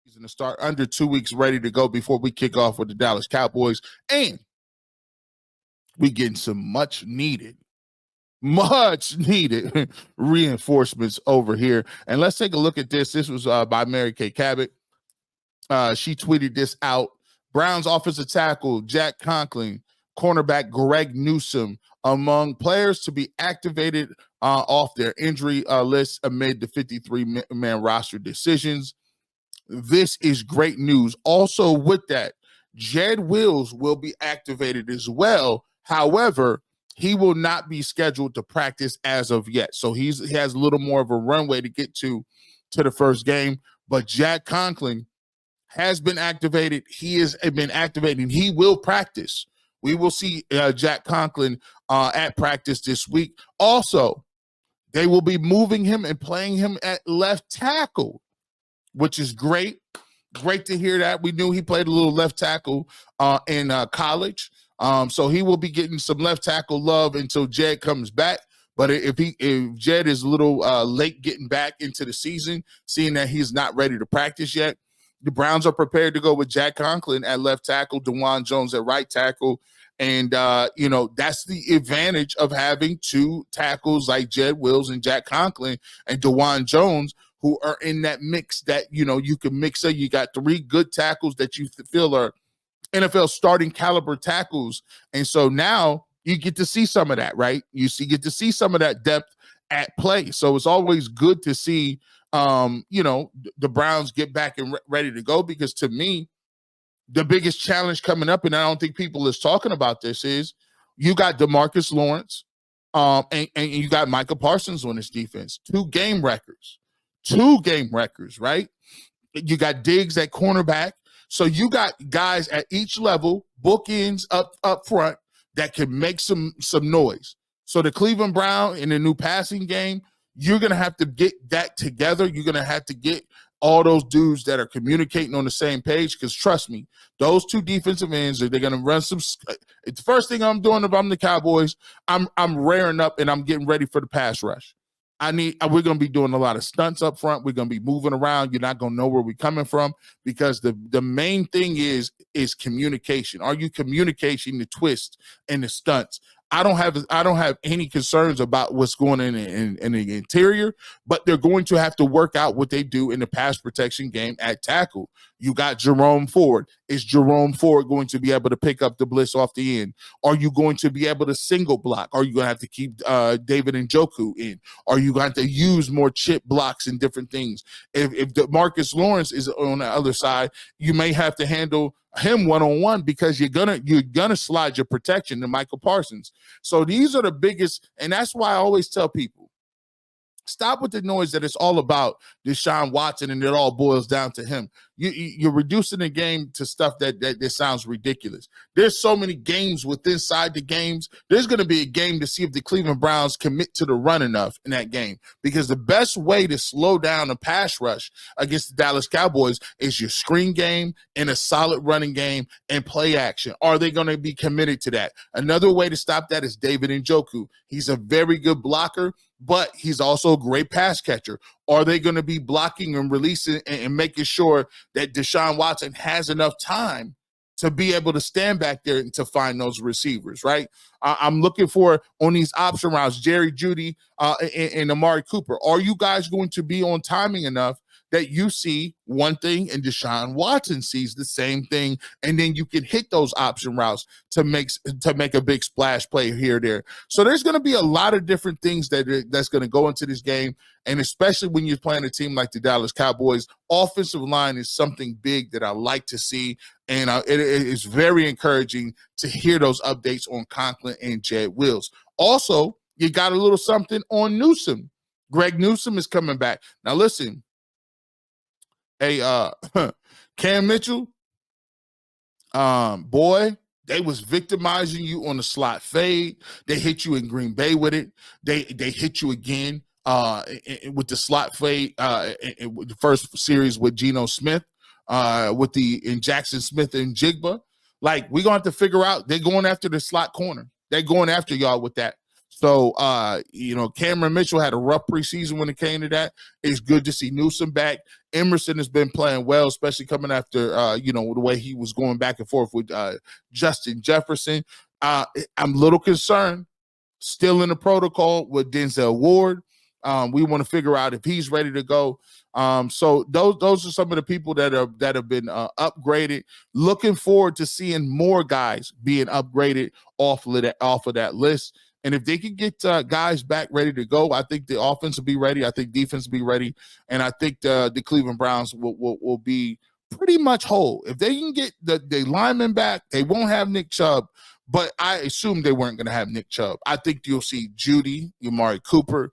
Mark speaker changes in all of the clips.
Speaker 1: season to start, under 2 weeks ready to go before we kick off with the Dallas Cowboys. And we getting some much needed reinforcements over here. And let's take a look at this. This was by Mary Kay Cabot. She tweeted this out. Browns offensive tackle Jack Conklin, cornerback Greg Newsome, among players to be activated off their injury list amid the 53-man roster decisions. This is great news. Also with that, Jedrick Wills will be activated as well. However, he will not be scheduled to practice as of yet. So he has a little more of a runway to get to the first game. But Jack Conklin has been activated. He has been activated. He will practice. We will see Jack Conklin at practice this week. Also, they will be moving him and playing him at left tackle, which is great. Great to hear that. We knew he played a little left tackle in college. So he will be getting some left tackle love until Jed comes back. But if Jed is a little late getting back into the season, seeing that he's not ready to practice yet, the Browns are prepared to go with Jack Conklin at left tackle, Dawand Jones at right tackle. And, that's the advantage of having two tackles like Jedrick Wills and Jack Conklin and Dawand Jones, who are in that mix that, you can mix up. You got three good tackles that you feel are NFL starting caliber tackles. And so now you get to see some of that, right? Get to see some of that depth at play. So it's always good to see, the Browns get back and ready to go, because to me, the biggest challenge coming up, and I don't think people is talking about this, is you got DeMarcus Lawrence and you got Micah Parsons on this defense. Two game records, right? You got Diggs at cornerback. So you got guys at each level, bookends up front, that can make some noise. So the Cleveland Brown in the new passing game, you're going to have to get that together. You're going to have to get all those dudes that are communicating on the same page, because trust me, those two defensive ends, they're going to run some. It's the first thing I'm doing if I'm the Cowboys. I'm rearing up and I'm getting ready for the pass rush. We're going to be doing a lot of stunts up front. We're going to be moving around. You're not going to know where we're coming from, because the main thing is communication. Are you communicating the twist and the stunts? I don't have any concerns about what's going on in the interior, but they're going to have to work out what they do in the pass protection game at tackle. You got Jerome Ford. Is Jerome Ford going to be able to pick up the blitz off the end? Are you going to be able to single block? Are you going to have to keep David Njoku in? Are you going to use more chip blocks and different things? If DeMarcus Lawrence is on the other side, you may have to handle him one-on-one, because you're gonna slide your protection to Michael Parsons. So these are the biggest, and that's why I always tell people, stop with the noise that it's all about Deshaun Watson and it all boils down to him. You're reducing the game to stuff that sounds ridiculous. There's so many games inside the games. There's going to be a game to see if the Cleveland Browns commit to the run enough in that game, because the best way to slow down a pass rush against the Dallas Cowboys is your screen game and a solid running game and play action. Are they going to be committed to that? Another way to stop that is David Njoku. He's a very good blocker, but he's also a great pass catcher. Are they going to be blocking and releasing and making sure that Deshaun Watson has enough time to be able to stand back there and to find those receivers, right? I'm looking for, on these option routes, Jerry Jeudy and Amari Cooper. Are you guys going to be on timing enough that you see one thing and Deshaun Watson sees the same thing, and then you can hit those option routes to make a big splash play here or there? So there's going to be a lot of different things that's going to go into this game, and especially when you're playing a team like the Dallas Cowboys, offensive line is something big that I like to see, and it is very encouraging to hear those updates on Conklin and Jedrick Wills. Also, you got a little something on Newsome. Greg Newsome is coming back. Now listen, hey, Cam Mitchell, boy, they was victimizing you on the slot fade. They hit you in Green Bay with it. They hit you again with the slot fade in the first series with Geno Smith, in Jackson Smith and Jigba. Like, we're going to have to figure out, they're going after the slot corner. They're going after y'all with that. So, Cameron Mitchell had a rough preseason when it came to that. It's good to see Newsome back. Emerson has been playing well, especially coming after, the way he was going back and forth with Justin Jefferson. I'm a little concerned still in the protocol with Denzel Ward. We want to figure out if he's ready to go. So those are some of the people that have been upgraded. Looking forward to seeing more guys being upgraded off of that list. And if they can get guys back ready to go, I think the offense will be ready. I think defense will be ready, and I think the Cleveland Browns will be pretty much whole. If they can get the linemen back, they won't have Nick Chubb. But I assumed they weren't going to have Nick Chubb. I think you'll see Judy, Amari Cooper.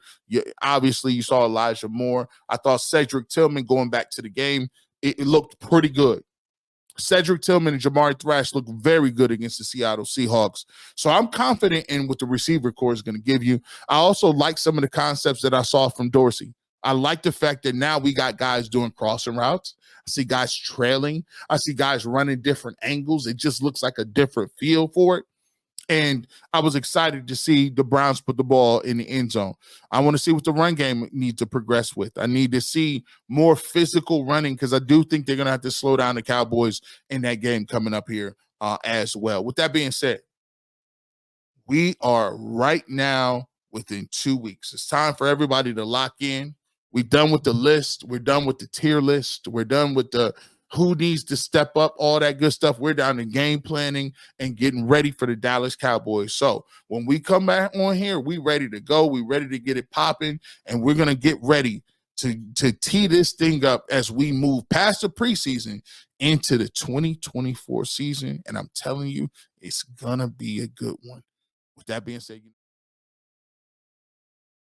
Speaker 1: Obviously, you saw Elijah Moore. I thought Cedric Tillman going back to the game, it looked pretty good. Cedric Tillman and Jamari Thrash looked very good against the Seattle Seahawks. So I'm confident in what the receiver core is going to give you. I also like some of the concepts that I saw from Dorsey. I like the fact that now we got guys doing crossing routes. I see guys trailing. I see guys running different angles. It just looks like a different feel for it. And I was excited to see the Browns put the ball in the end zone. I want to see what the run game needs to progress with. I need to see more physical running because I do think they're going to have to slow down the Cowboys in that game coming up here as well. With that being said, we are right now within 2 weeks. It's time for everybody to lock in. We're done with the list. We're done with the tier list. We're done with the who needs to step up, all that good stuff. We're down to game planning and getting ready for the Dallas Cowboys. So when we come back on here, we ready to go. We ready to get it popping, and we're going to get ready to tee this thing up as we move past the preseason into the 2024 season. And I'm telling you, it's going to be a good one. With that being said,